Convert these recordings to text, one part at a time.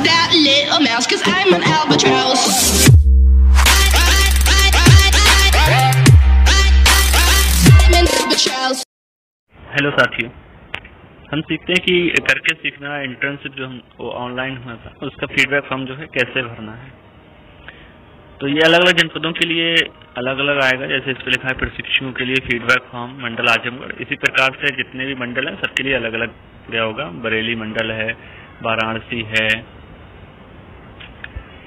that little mouse, 'cause I'm an albatross. I'm an albatross. Hello साथियों, हम सीखते हैं कि करके सीखना इंटर्नशिप जो हम वो ऑनलाइन हुआ था उसका फीडबैक फॉर्म जो है कैसे भरना है। तो ये अलग अलग जनपदों के लिए अलग अलग आएगा। जैसे इस पर लिखा है प्रशिक्षुओं के लिए फीडबैक फॉर्म मंडल आजमगढ़। इसी प्रकार से जितने भी मंडल हैं सबके लिए अलग अलग गया होगा। बरेली मंडल है, वाराणसी है,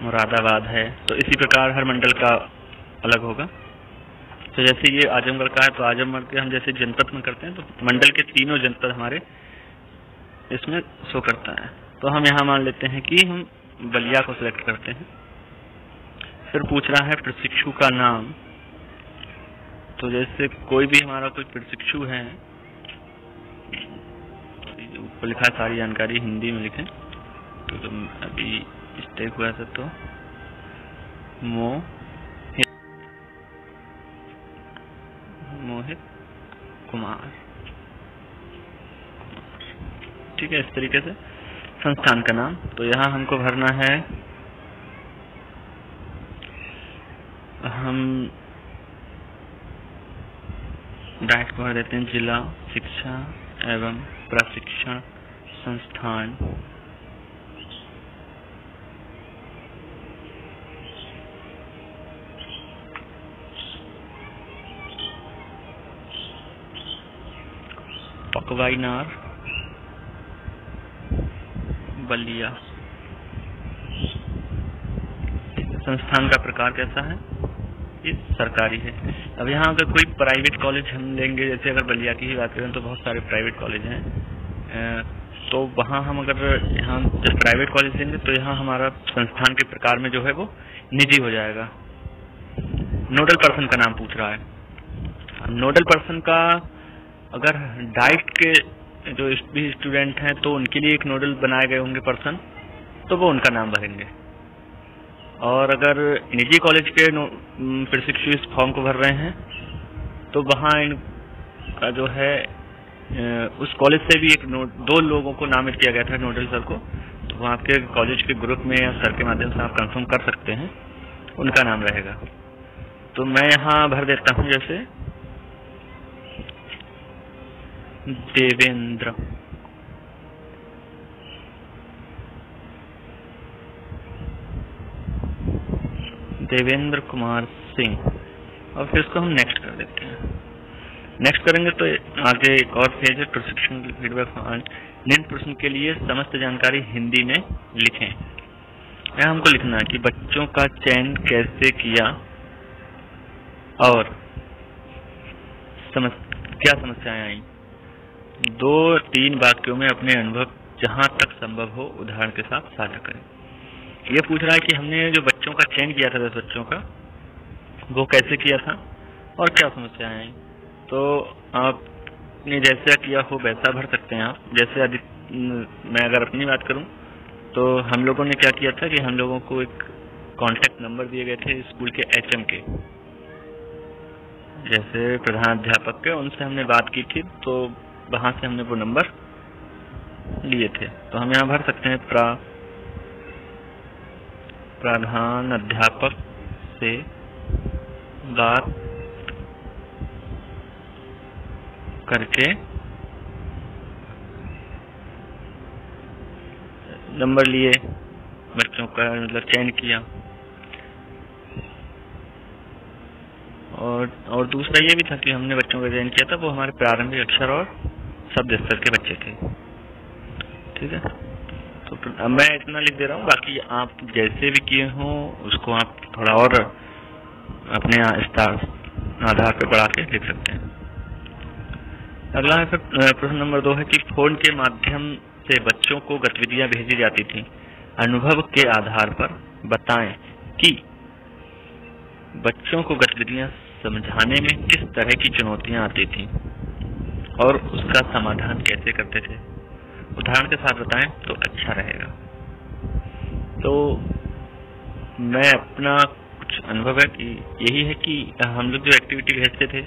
मुरादाबाद है, तो इसी प्रकार हर मंडल का अलग होगा। तो जैसे ये आजमगढ़ का है तो आजमगढ़ के हम जैसे जनपद में करते हैं तो मंडल के तीनों जनपद हमारे इसमें शो करता है। तो हम यहाँ मान लेते हैं कि हम बलिया को सिलेक्ट करते हैं। फिर पूछ रहा है प्रशिक्षु का नाम। तो जैसे कोई भी हमारा कोई प्रशिक्षु है, ऊपर लिखा है सारी जानकारी हिंदी में लिखें। तो अभी स्टेक हुआ था तो मोहित कुमार, ठीक है। इस तरीके से संस्थान का नाम। तो यहाँ हमको भरना है, हम डायरेक्ट भर देते हैं जिला शिक्षा एवं प्रशिक्षण संस्थान पकवाईनार बलिया। संस्थान का प्रकार कैसा है? ये सरकारी है। अब यहाँ अगर कोई प्राइवेट कॉलेज हम लेंगे, जैसे अगर बलिया की ही बात करें तो बहुत सारे प्राइवेट कॉलेज हैं, तो वहाँ हम अगर यहाँ जब प्राइवेट कॉलेज लेंगे तो यहाँ हमारा संस्थान के प्रकार में जो है वो निजी हो जाएगा। नोडल पर्सन का नाम पूछ रहा है। नोडल पर्सन का अगर डाइट के जो भी स्टूडेंट हैं तो उनके लिए एक नोडल बनाए गए होंगे पर्सन, तो वो उनका नाम भरेंगे। और अगर निजी कॉलेज के प्रशिक्षु इस फॉर्म को भर रहे हैं तो वहाँ इनका जो है उस कॉलेज से भी दो लोगों को नामित किया गया था नोडल सर को। तो वहाँ के कॉलेज के ग्रुप में या सर के माध्यम से आप कंफर्म कर सकते हैं, उनका नाम रहेगा। तो मैं यहाँ भर देता हूँ जैसे देवेंद्र कुमार सिंह, और फिर इसको हम नेक्स्ट कर देते हैं। नेक्स्ट करेंगे तो आगे एक और पेज है प्रशिक्षण फीडबैक फॉर्म। निम्न प्रश्न के लिए समस्त जानकारी हिंदी में लिखें। यहाँ हमको लिखना है कि बच्चों का चयन कैसे किया और क्या समस्याएं आई। 2-3 वाक्यों में अपने अनुभव जहां तक संभव हो उदाहरण के साथ साझा करें। ये पूछ रहा है कि हमने जो बच्चों का चयन किया था 10 बच्चों का, वो कैसे किया था और क्या समस्याएं आई। तो आपने जैसा किया हो वैसा भर सकते हैं आप। जैसे मैं अगर अपनी बात करूं तो हम लोगों ने क्या किया था कि हम लोगों को एक कांटेक्ट नंबर दिए गए थे स्कूल के एचएम के, जैसे प्रधान अध्यापक के, उनसे हमने बात की थी तो वहां से हमने वो नंबर लिए थे। तो हम यहाँ भर सकते हैं प्रधान अध्यापक से बात करके नंबर लिए, बच्चों का मतलब चयन किया। और दूसरा ये भी था कि हमने बच्चों का चयन किया था वो हमारे प्रारंभिक अक्षर और शब्द स्तर के बच्चे थे, ठीक है। तो अब मैं इतना लिख दे रहा हूँ, बाकी आप जैसे भी किए हों उसको आप थोड़ा और अपने आधार पर बढ़ा के लिख सकते हैं। अगला है फिर प्रश्न नंबर 2 है कि फोन के माध्यम से बच्चों को गतिविधियां भेजी जाती थी। अनुभव के आधार पर बताएं कि बच्चों को गतिविधियां समझाने में किस तरह की चुनौतियां आती थी और उसका समाधान कैसे करते थे। उदाहरण के साथ बताएं तो अच्छा रहेगा। तो मैं अपना कुछ अनुभव है कि यही है कि हम लोग जो एक्टिविटी भेजते थे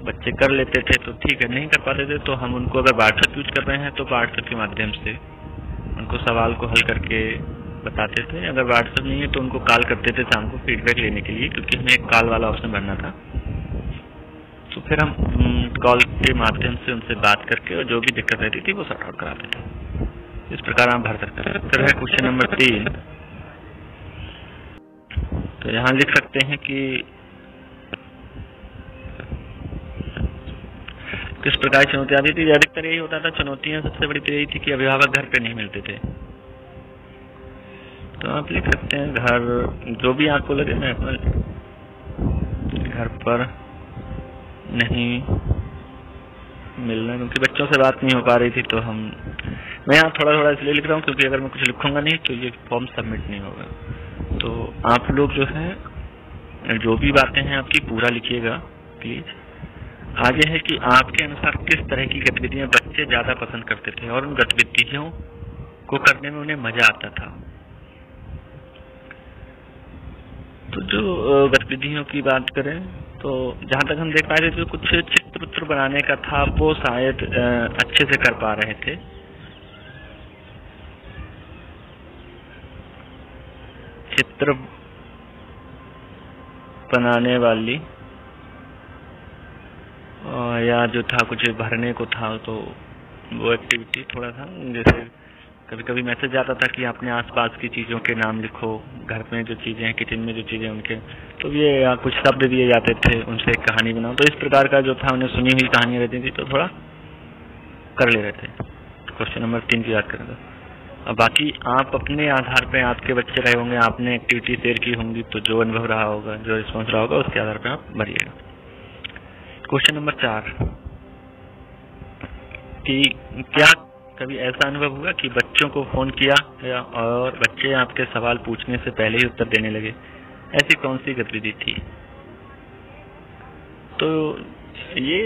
बच्चे कर लेते थे तो ठीक है, नहीं कर पाते थे तो हम उनको अगर व्हाट्सएप यूज कर रहे हैं तो व्हाट्सएप के माध्यम से उनको सवाल को हल करके बताते थे। अगर व्हाट्सएप नहीं है तो उनको कॉल करते थे शाम को फीडबैक लेने के लिए, क्योंकि हमें एक कॉल वाला ऑप्शन भरना था। तो फिर हम कॉल के माध्यम से उनसे बात करके और जो भी दिक्कत रहती थी वो सॉर्ट आउट कराते थे। इस प्रकार आप भर सकते हैं। फिर है क्वेश्चन नंबर 3। तो यहाँ लिख सकते हैं कि किस प्रकार की चुनौती आती थी। अधिकतर यही होता था, चुनौतियां सबसे बड़ी तो यही थी कि अभिभावक घर पे नहीं मिलते थे। तो आप लिख सकते हैं घर, जो भी आपको लगे, मैं घर पर नहीं मिलना, क्योंकि बच्चों से बात नहीं हो पा रही थी। तो मैं यहाँ थोड़ा इसलिए लिख रहा हूँ क्योंकि अगर मैं कुछ लिखूंगा नहीं तो ये फॉर्म सबमिट नहीं होगा। तो आप लोग जो है जो भी बातें हैं आपकी पूरा लिखिएगा प्लीज। आगे है कि आपके अनुसार किस तरह की गतिविधियां बच्चे ज्यादा पसंद करते थे और उन गतिविधियों को करने में उन्हें मजा आता था। तो जो गतिविधियों की बात करें तो जहाँ तक हम देख पा रहे थे, तो कुछ चित्र बनाने का था, वो शायद अच्छे से कर पा रहे थे। चित्र बनाने वाली या जो था कुछ भरने को था, तो वो एक्टिविटी थोड़ा था। जैसे कभी कभी मैसेज आता था कि अपने आसपास की चीज़ों के नाम लिखो, घर में जो चीज़ें हैं, किचन में जो चीज़ें उनके, तो ये या कुछ शब्द दिए जाते थे, उनसे एक कहानी बनाओ। तो इस प्रकार का जो था, उन्हें सुनी हुई कहानियाँ रहती थी, तो थोड़ा कर ले रहे थे। क्वेश्चन नंबर 3 की बात करें तो अब बाकी आप अपने आधार पे, आपके बच्चे रहे होंगे, आपने एक्टिविटी शेयर की होंगी, तो जो अनुभव रहा होगा, जो रिस्पॉन्स रहा होगा, उसके आधार पर आप भरिएगा। क्वेश्चन नंबर 4 कि क्या कभी ऐसा अनुभव हुआ कि बच्चों को फोन किया और बच्चे आपके सवाल पूछने से पहले ही उत्तर देने लगे? ऐसी कौन सी गतिविधि थी? तो ये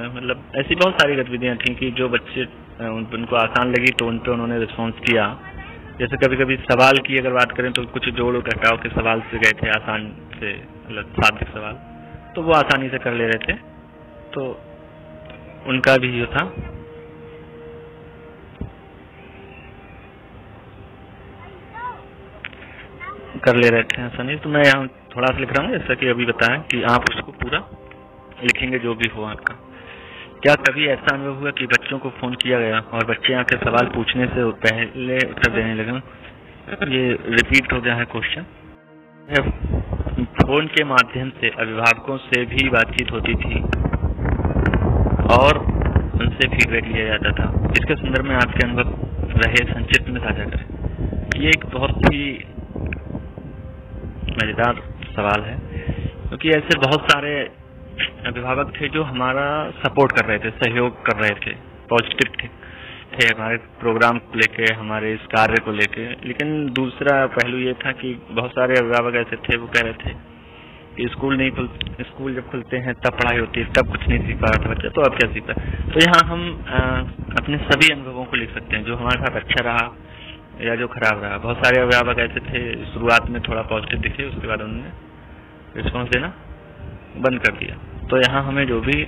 मतलब ऐसी बहुत सारी गतिविधियां थी कि जो बच्चे उनको आसान लगी तो उन पर उन्होंने रिस्पॉन्स किया। जैसे कभी कभी सवाल की अगर बात करें तो कुछ जोड़ घटाव के सवाल से गए थे, आसान से मतलब साध्य सवाल, तो वो आसानी से कर ले रहे थे। तो उनका भी जो था कर ले रहे थे आसानी। तो मैं यहाँ थोड़ा सा लिख रहा हूँ, जैसा कि अभी बताया कि आप उसको पूरा लिखेंगे जो भी हो आपका। क्या कभी ऐसा अनुभव हुआ कि बच्चों को फोन किया गया और बच्चे आके सवाल पूछने से पहले उत्तर देने लगे? ये रिपीट हो गया है क्वेश्चन। फोन के माध्यम से अभिभावकों से भी बातचीत होती थी और उनसे फीडबैक लिया जाता था। इसके संदर्भ में आपके अनुभव रहे संक्षिप्त में साझा करें। ये एक बहुत ही मजेदार सवाल है, क्योंकि ऐसे बहुत सारे अभिभावक थे जो हमारा सपोर्ट कर रहे थे, सहयोग कर रहे थे, पॉजिटिव थे हमारे प्रोग्राम को लेके, हमारे इस कार्य को लेके। लेकिन दूसरा पहलू ये था कि बहुत सारे अभिभावक ऐसे थे, वो कह रहे थे कि स्कूल जब खुलते हैं तब पढ़ाई होती है, तब कुछ नहीं सीख पा रहा था बच्चा, तो अब क्या सीखता है। तो यहाँ हम अपने सभी अनुभवों को लिख सकते हैं, जो हमारे साथ अच्छा रहा या जो खराब रहा। बहुत सारे अभिभावक ऐसे थे, शुरुआत में थोड़ा पॉजिटिव दिखे, उसके बाद उन्होंने रिस्पॉन्स देना बंद कर दिया। तो यहाँ हमें जो भी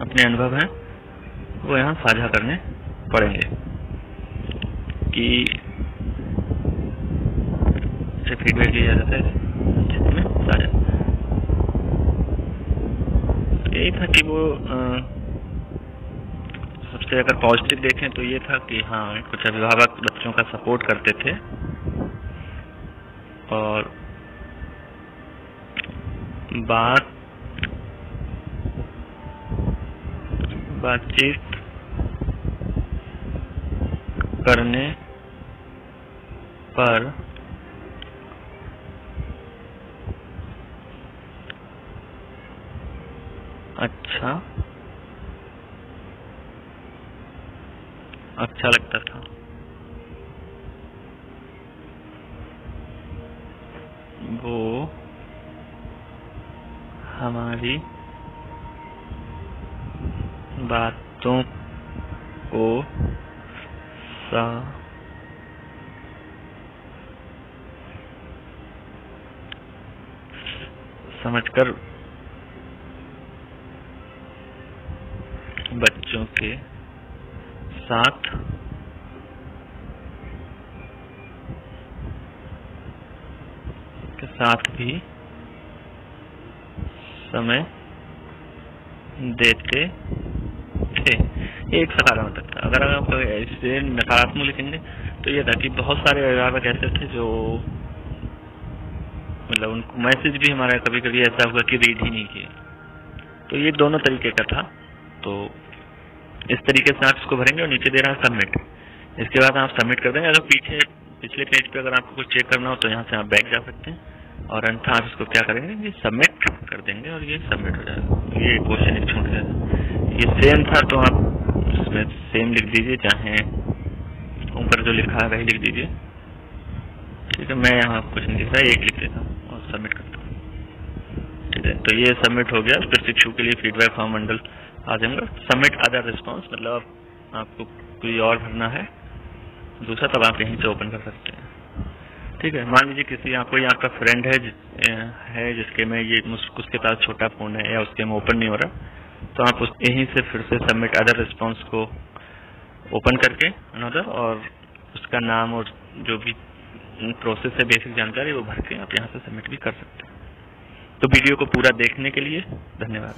अपने अनुभव हैं वो यहाँ साझा करने पड़ेंगे कि इसे फीडबैक लिया जाता है जिसमें साझा। यही था कि वो सबसे अगर पॉजिटिव देखें तो ये था कि हाँ, कुछ अभिभावक बच्चों का सपोर्ट करते थे और बातचीत करने पर अच्छा लगता था। वो हमारी बातों को समझकर बच्चों के साथ साथ भी समय देते थे। ये एक सकारात्मक था। अगर आप इसे नकारात्मक लिखेंगे तो ये था कि बहुत सारे अभिभावक ऐसे थे जो मतलब उनको मैसेज भी हमारा कभी कभी ऐसा हुआ कि रीड ही नहीं किए। तो ये दोनों तरीके का था। तो इस तरीके से आप इसको भरेंगे और नीचे दे रहा है सबमिट। इसके बाद आप सबमिट कर देंगे। अगर पिछले पेज पे अगर आपको कुछ चेक करना हो तो यहाँ से आप बैक जा सकते हैं और अन्यथा आप इसको क्या करेंगे, ये सबमिट कर देंगे और ये सबमिट हो जाएगा। ये क्वेश्चन एक छूट जाएगा। ये सेम था तो आप इसमें सेम लिख दीजिए, चाहे ऊपर जो लिखा है वही लिख दीजिए। ठीक है, मैं यहाँ कुछ नहीं लिख रहा, एक लिख देता हूँ और सबमिट करता हूँ। ठीक है, तो ये सबमिट हो गया। प्रशिक्षु के लिए फीडबैक फॉर्म बंडल आ जाएगा। सबमिट अदर रिस्पॉन्स, मतलब आपको कोई और भरना है दूसरा, तब आप यहीं से ओपन कर सकते हैं। ठीक है, मान लीजिए किसी कोई आपका फ्रेंड है जिसके में ये उसके पास छोटा फोन है या उसके में ओपन नहीं हो रहा, तो आप यहीं से फिर से सबमिट अदर रिस्पॉन्स को ओपन करके अनदर और उसका नाम और जो भी प्रोसेस है बेसिक जानकारी वो भर के आप यहाँ से सबमिट भी कर सकते हैं। तो वीडियो को पूरा देखने के लिए धन्यवाद।